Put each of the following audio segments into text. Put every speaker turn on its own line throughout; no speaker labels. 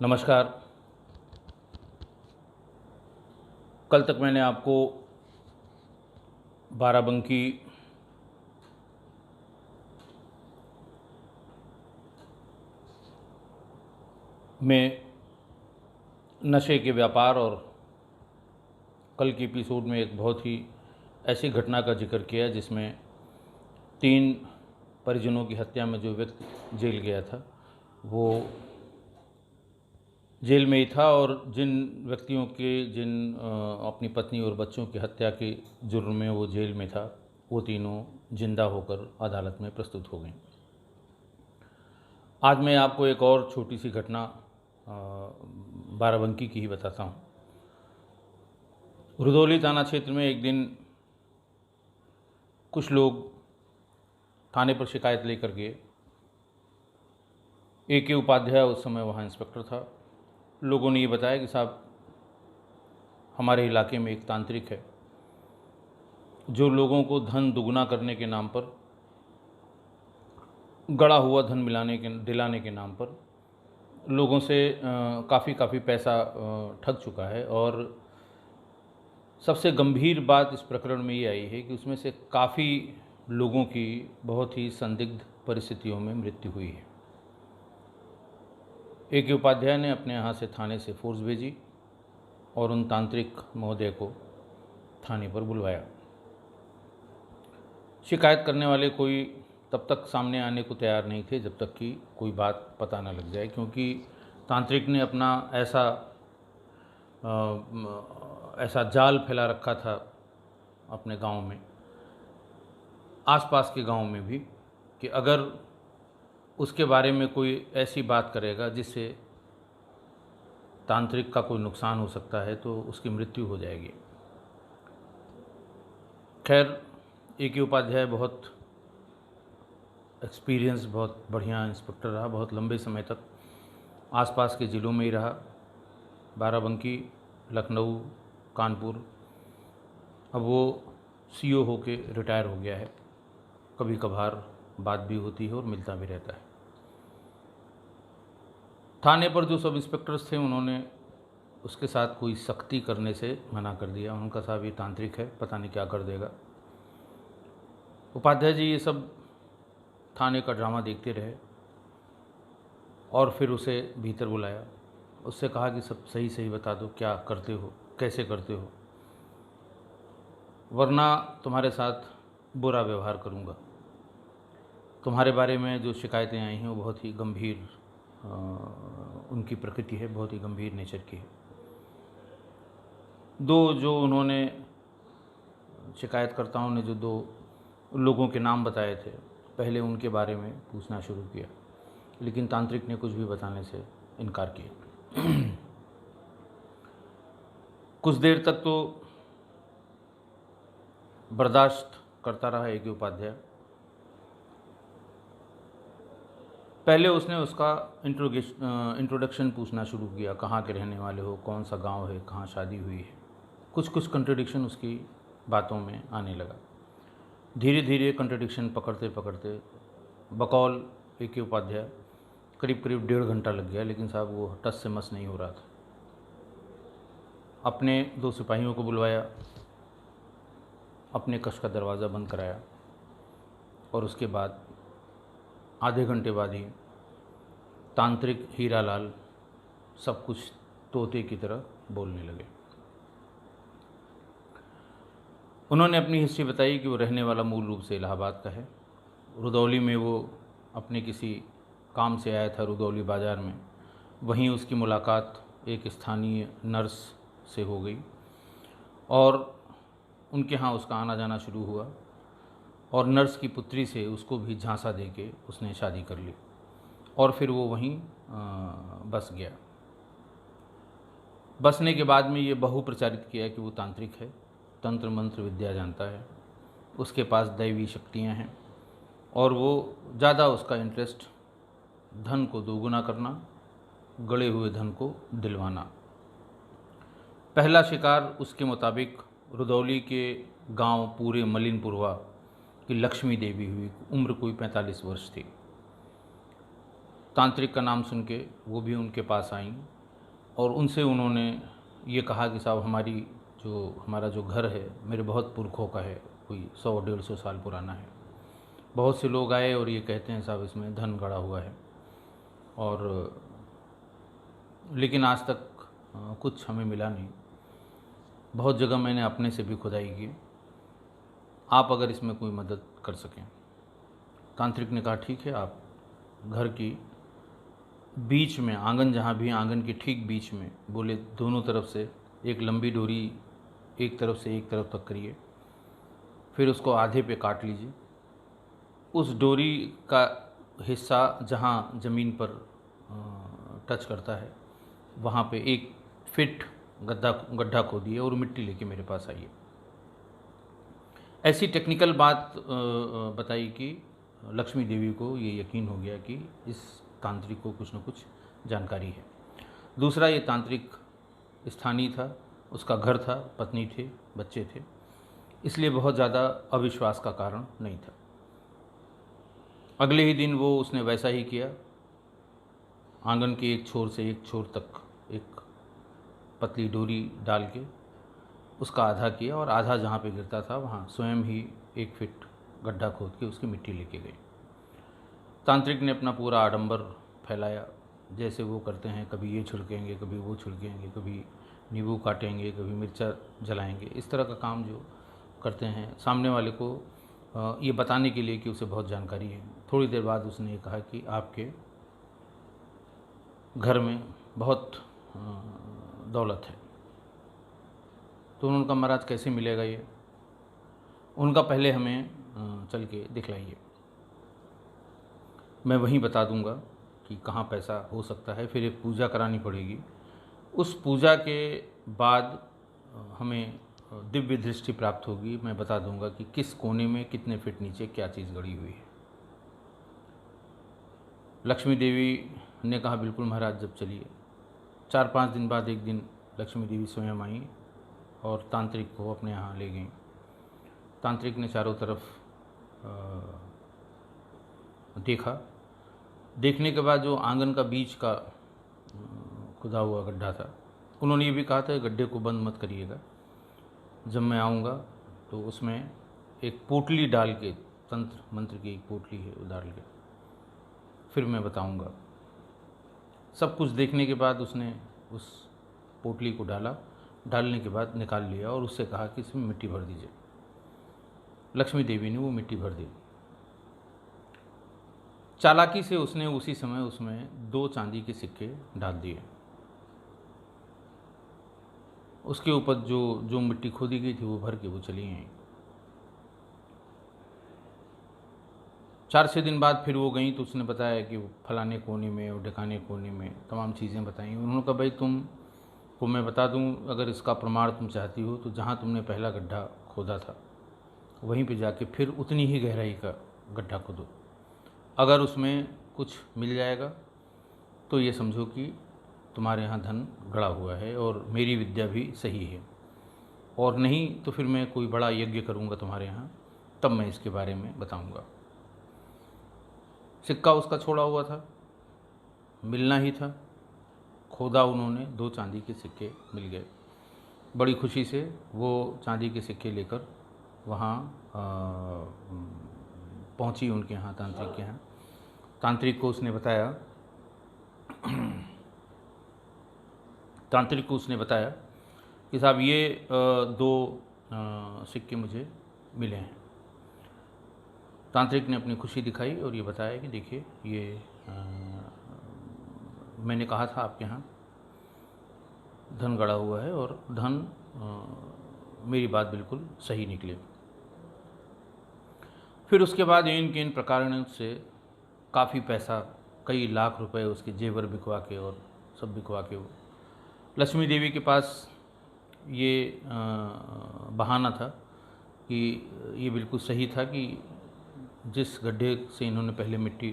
नमस्कार। कल तक मैंने आपको बाराबंकी में नशे के व्यापार और कल के एपिसोड में एक बहुत ही ऐसी घटना का जिक्र किया जिसमें 3 परिजनों की हत्या में जो व्यक्ति जेल गया था वो जेल में ही था, और जिन व्यक्तियों के अपनी पत्नी और बच्चों की हत्या के जुर्म में वो जेल में था वो तीनों जिंदा होकर अदालत में प्रस्तुत हो गए। आज मैं आपको एक और छोटी सी घटना बाराबंकी की ही बताता हूँ। रुदौली थाना क्षेत्र में एक दिन कुछ लोग थाने पर शिकायत लेकर गए। A.K. उपाध्याय उस समय वहाँ इंस्पेक्टर था। लोगों ने ये बताया कि साहब, हमारे इलाके में एक तांत्रिक है जो लोगों को धन दुगना करने के नाम पर, गड़ा हुआ धन दिलाने के नाम पर लोगों से काफ़ी पैसा ठग चुका है। और सबसे गंभीर बात इस प्रकरण में ये आई है कि उसमें से काफ़ी लोगों की बहुत ही संदिग्ध परिस्थितियों में मृत्यु हुई है। A.K. उपाध्याय ने अपने यहाँ से थाने से फोर्स भेजी और उन तांत्रिक महोदय को थाने पर बुलवाया। शिकायत करने वाले कोई तब तक सामने आने को तैयार नहीं थे जब तक कि कोई बात पता न लग जाए, क्योंकि तांत्रिक ने अपना ऐसा जाल फैला रखा था अपने गांव में, आसपास के गांव में भी, कि अगर उसके बारे में कोई ऐसी बात करेगा जिससे तांत्रिक का कोई नुकसान हो सकता है तो उसकी मृत्यु हो जाएगी। खैर, A.K. उपाध्याय बहुत एक्सपीरियंस, बहुत बढ़िया इंस्पेक्टर रहा। बहुत लंबे समय तक आसपास के ज़िलों में ही रहा, बाराबंकी, लखनऊ, कानपुर। अब वो CO होके रिटायर हो गया है। कभी कभार बात भी होती है और मिलता भी रहता है। थाने पर जो सब इंस्पेक्टर्स थे उन्होंने उसके साथ कोई सख्ती करने से मना कर दिया। उनका साहब ये तांत्रिक है, पता नहीं क्या कर देगा। उपाध्याय जी ये सब थाने का ड्रामा देखते रहे और फिर उसे भीतर बुलाया। उससे कहा कि सब सही सही बता दो, क्या करते हो, कैसे करते हो, वरना तुम्हारे साथ बुरा व्यवहार करूँगा। तुम्हारे बारे में जो शिकायतें आई हैं वो बहुत ही गंभीर उनकी प्रकृति है, बहुत ही गंभीर नेचर की है। जो उन्होंने शिकायतकर्ताओं ने जो 2 लोगों के नाम बताए थे, पहले उनके बारे में पूछना शुरू किया, लेकिन तांत्रिक ने कुछ भी बताने से इनकार किया। कुछ देर तक तो बर्दाश्त करता रहा A.K. उपाध्याय। पहले उसने उसका इंट्रोडक्शन पूछना शुरू किया, कहाँ के रहने वाले हो, कौन सा गांव है, कहाँ शादी हुई है। कुछ कंट्रडिक्शन उसकी बातों में आने लगा। धीरे धीरे कंट्रडिक्शन पकड़ते पकड़ते बकौल A.K. उपाध्याय करीब 1.5 घंटा लग गया, लेकिन साहब वो टस से मस नहीं हो रहा था। अपने 2 सिपाहियों को बुलवाया, अपने कक्ष का दरवाज़ा बंद कराया और उसके बाद आधे घंटे बाद ही तांत्रिक हीरालाल सब कुछ तोते की तरह बोलने लगे। उन्होंने अपनी हिस्ट्री बताई कि वो रहने वाला मूल रूप से इलाहाबाद का है। रुदौली में वो अपने किसी काम से आया था, रुदौली बाज़ार में। वहीं उसकी मुलाकात एक स्थानीय नर्स से हो गई और उनके यहाँ उसका आना जाना शुरू हुआ, और नर्स की पुत्री से उसको भी झांसा देके उसने शादी कर ली और फिर वो वहीं बस गया। बसने के बाद में ये बहु प्रचारित किया कि वो तांत्रिक है, तंत्र मंत्र विद्या जानता है, उसके पास दैवी शक्तियाँ हैं और वो ज़्यादा उसका इंटरेस्ट धन को दोगुना करना, गड़े हुए धन को दिलवाना। पहला शिकार उसके मुताबिक रुदौली के गांव पूरे मलिनपुरवा की लक्ष्मी देवी हुई। उम्र कोई 45 वर्ष थी। तांत्रिक का नाम सुन के वो भी उनके पास आईं और उनसे उन्होंने ये कहा कि साहब हमारा जो घर है मेरे बहुत पुरखों का है, कोई 100-150 साल पुराना है। बहुत से लोग आए और ये कहते हैं साहब इसमें धन गड़ा हुआ है, और लेकिन आज तक कुछ हमें मिला नहीं। बहुत जगह मैंने अपने से भी खुदाई की, आप अगर इसमें कोई मदद कर सकें। तांत्रिक ने कहा ठीक है, आप घर की बीच में, आंगन जहाँ भी, आंगन के ठीक बीच में, बोले दोनों तरफ से एक लंबी डोरी एक तरफ से एक तरफ तक करिए, फिर उसको आधे पे काट लीजिए। उस डोरी का हिस्सा जहाँ ज़मीन पर टच करता है वहाँ पे 1 फीट गड्ढा खोदिए और मिट्टी लेके मेरे पास आइए। ऐसी टेक्निकल बात बताई कि लक्ष्मी देवी को ये यकीन हो गया कि इस तांत्रिक को कुछ न कुछ जानकारी है। दूसरा, ये तांत्रिक स्थानीय था, उसका घर था, पत्नी थे, बच्चे थे, इसलिए बहुत ज़्यादा अविश्वास का कारण नहीं था। अगले ही दिन उसने वैसा ही किया। आंगन के एक छोर से एक छोर तक एक पतली डोरी डाल के उसका आधा किया और आधा जहाँ पे गिरता था वहाँ स्वयं ही 1 फीट गड्ढा खोद के उसकी मिट्टी लेके गए। तांत्रिक ने अपना पूरा आडंबर फैलाया, जैसे वो करते हैं, कभी ये छिड़केंगे, कभी वो छिड़केंगे, कभी नींबू काटेंगे, कभी मिर्चा जलाएंगे, इस तरह का काम जो करते हैं सामने वाले को ये बताने के लिए कि उसे बहुत जानकारी है। थोड़ी देर बाद उसने ये कहा कि आपके घर में बहुत दौलत है। तो उन्होंने कहा महाराज कैसे मिलेगा ये? उनका पहले हमें चल के दिखलाइए, मैं वहीं बता दूंगा कि कहाँ पैसा हो सकता है। फिर एक पूजा करानी पड़ेगी, उस पूजा के बाद हमें दिव्य दृष्टि प्राप्त होगी, मैं बता दूंगा कि किस कोने में कितने फीट नीचे क्या चीज़ गड़ी हुई है। लक्ष्मी देवी ने कहा बिल्कुल महाराज, जब चलिए। 4-5 दिन बाद एक दिन लक्ष्मी देवी स्वयं आई और तांत्रिक को अपने यहाँ ले गई। तांत्रिक ने चारों तरफ देखा। देखने के बाद जो आंगन का बीच का खुदा हुआ गड्ढा था, उन्होंने ये भी कहा था गड्ढे को बंद मत करिएगा, जब मैं आऊँगा तो उसमें एक पोटली डाल के, तंत्र मंत्र की एक पोटली है, वो डाल के फिर मैं बताऊँगा। सब कुछ देखने के बाद उसने उस पोटली को डालने के बाद निकाल लिया और उससे कहा कि इसमें मिट्टी भर दीजिए। लक्ष्मी देवी ने वो मिट्टी भर दी। चालाकी से उसने उसी समय उसमें 2 चांदी के सिक्के डाल दिए। उसके ऊपर जो मिट्टी खोदी गई थी वो भर के वो चली गई। 4-6 दिन बाद फिर वो गई तो उसने बताया कि वो फलाने कोने में और ढकाने कोने में तमाम चीज़ें बताई। उन्होंने कहा भाई तुमको मैं बता दूं, अगर इसका प्रमाण तुम चाहती हो तो जहाँ तुमने पहला गड्ढा खोदा था वहीं पे जाके फिर उतनी ही गहराई का गड्ढा खोदो। अगर उसमें कुछ मिल जाएगा तो ये समझो कि तुम्हारे यहाँ धन गड़ा हुआ है और मेरी विद्या भी सही है, और नहीं तो फिर मैं कोई बड़ा यज्ञ करूँगा तुम्हारे यहाँ, तब मैं इसके बारे में बताऊँगा। सिक्का उसका छोड़ा हुआ था, मिलना ही था। खोदा उन्होंने, 2 चांदी के सिक्के मिल गए। बड़ी खुशी से वो चांदी के सिक्के लेकर वहाँ पहुँची उनके यहाँ, तांत्रिक के यहाँ। तांत्रिक को उसने बताया कि साहब ये 2 सिक्के मुझे मिले हैं। तांत्रिक ने अपनी खुशी दिखाई और ये बताया कि देखिए ये मैंने कहा था आपके यहाँ धन गड़ा हुआ है और धन, मेरी बात बिल्कुल सही निकले। फिर उसके बाद इन प्रकारों से काफ़ी पैसा, कई लाख रुपए उसके जेवर बिकवा के और सब बिकवा के वो लक्ष्मी देवी के पास ये बहाना था कि ये बिल्कुल सही था कि जिस गड्ढे से इन्होंने पहले मिट्टी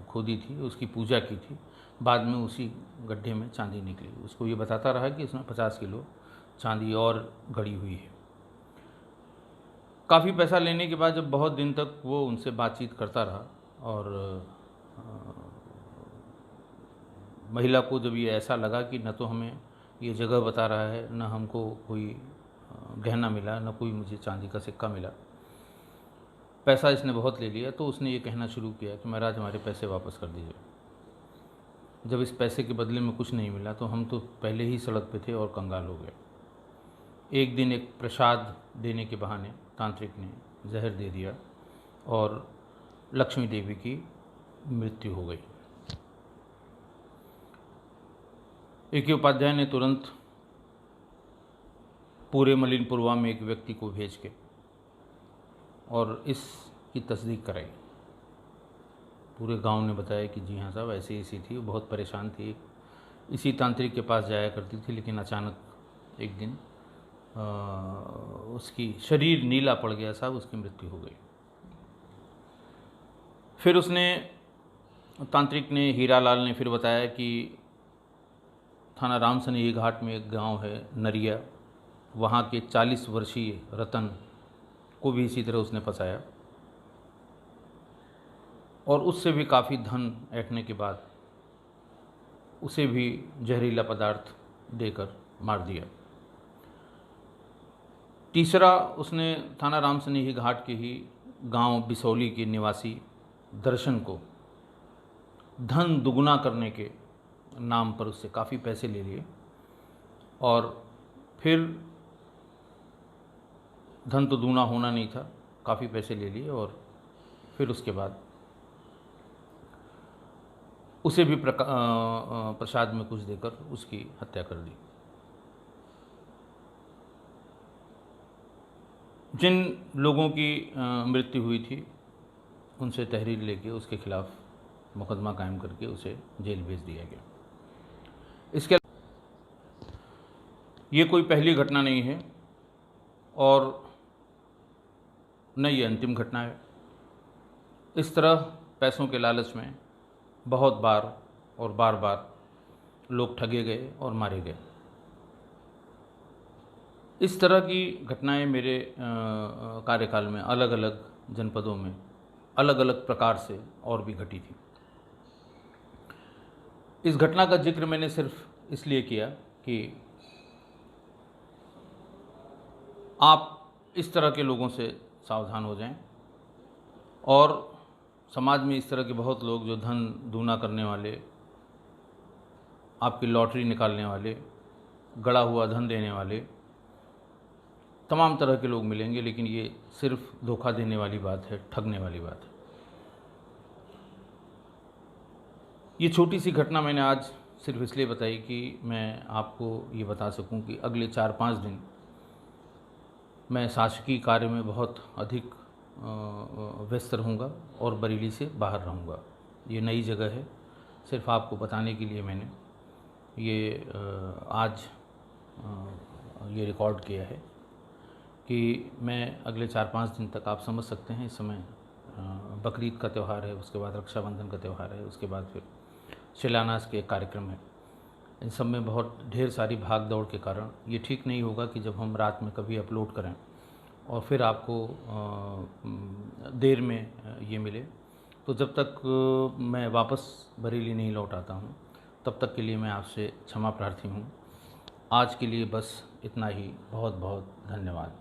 खोदी थी उसकी पूजा की थी, बाद में उसी गड्ढे में चांदी निकली। उसको ये बताता रहा कि इसमें 50 किलो चांदी और गड़ी हुई है। काफ़ी पैसा लेने के बाद जब बहुत दिन तक वो उनसे बातचीत करता रहा और महिला को जब ये ऐसा लगा कि न तो हमें ये जगह बता रहा है, न हमको कोई गहना मिला, न कोई मुझे चांदी का सिक्का मिला, पैसा इसने बहुत ले लिया, तो उसने ये कहना शुरू किया कि महाराज हमारे पैसे वापस कर दीजिए। जब इस पैसे के बदले में कुछ नहीं मिला तो हम तो पहले ही सड़क पे थे और कंगाल हो गए। एक दिन एक प्रसाद देने के बहाने तांत्रिक ने जहर दे दिया और लक्ष्मी देवी की मृत्यु हो गई। A.K. उपाध्याय ने तुरंत पूरे मलिनपुरवा में एक व्यक्ति को भेज के और इसकी तस्दीक कराई। पूरे गांव ने बताया कि जी हाँ साहब ऐसी ऐसी थी, वो बहुत परेशान थी, इसी तांत्रिक के पास जाया करती थी, लेकिन अचानक एक दिन उसकी शरीर नीला पड़ गया साहब, उसकी मृत्यु हो गई। फिर उसने तांत्रिक ने, हीरालाल ने फिर बताया कि थाना रामसनेही घाट में एक गांव है नरिया, वहाँ के 40 वर्षीय रतन को भी इसी तरह उसने फंसाया और उससे भी काफ़ी धन ऐंठने के बाद उसे भी जहरीला पदार्थ देकर मार दिया। तीसरा, उसने थाना रामसनेही घाट के ही गांव बिसौली के निवासी दर्शन को धन दुगुना करने के नाम पर उससे काफ़ी पैसे ले लिए और फिर धन तो दूना होना नहीं था, काफ़ी पैसे ले लिए और फिर उसके बाद उसे भी प्रसाद में कुछ देकर उसकी हत्या कर दी। जिन लोगों की मृत्यु हुई थी उनसे तहरीर लेके उसके खिलाफ मुकदमा कायम करके उसे जेल भेज दिया गया। इसके ये कोई पहली घटना नहीं है और न ये अंतिम घटना है। इस तरह पैसों के लालच में बहुत बार और बार बार लोग ठगे गए और मारे गए। इस तरह की घटनाएं मेरे कार्यकाल में अलग अलग जनपदों में अलग अलग प्रकार से और भी घटी थी। इस घटना का जिक्र मैंने सिर्फ इसलिए किया कि आप इस तरह के लोगों से सावधान हो जाएं और समाज में इस तरह के बहुत लोग जो धन दूना करने वाले, आपकी लॉटरी निकालने वाले, गड़ा हुआ धन देने वाले, तमाम तरह के लोग मिलेंगे, लेकिन ये सिर्फ धोखा देने वाली बात है, ठगने वाली बात है। ये छोटी सी घटना मैंने आज सिर्फ इसलिए बताई कि मैं आपको ये बता सकूं कि अगले 4-5 दिन मैं शासकीय कार्य में बहुत अधिक व्यस्त रहूँगा और बरेली से बाहर रहूँगा। ये नई जगह है, सिर्फ आपको बताने के लिए मैंने ये आज ये रिकॉर्ड किया है कि मैं अगले 4-5 दिन तक, आप समझ सकते हैं, इस समय बकरीद का त्यौहार है, उसके बाद रक्षाबंधन का त्यौहार है, उसके बाद फिर शिलान्यास के एक कार्यक्रम है। इन सब में बहुत ढेर सारी भाग दौड़ के कारण ये ठीक नहीं होगा कि जब हम रात में कभी अपलोड करें और फिर आपको देर में ये मिले। तो जब तक मैं वापस बरेली नहीं लौट आता हूँ तब तक के लिए मैं आपसे क्षमा प्रार्थी हूँ। आज के लिए बस इतना ही। बहुत बहुत धन्यवाद।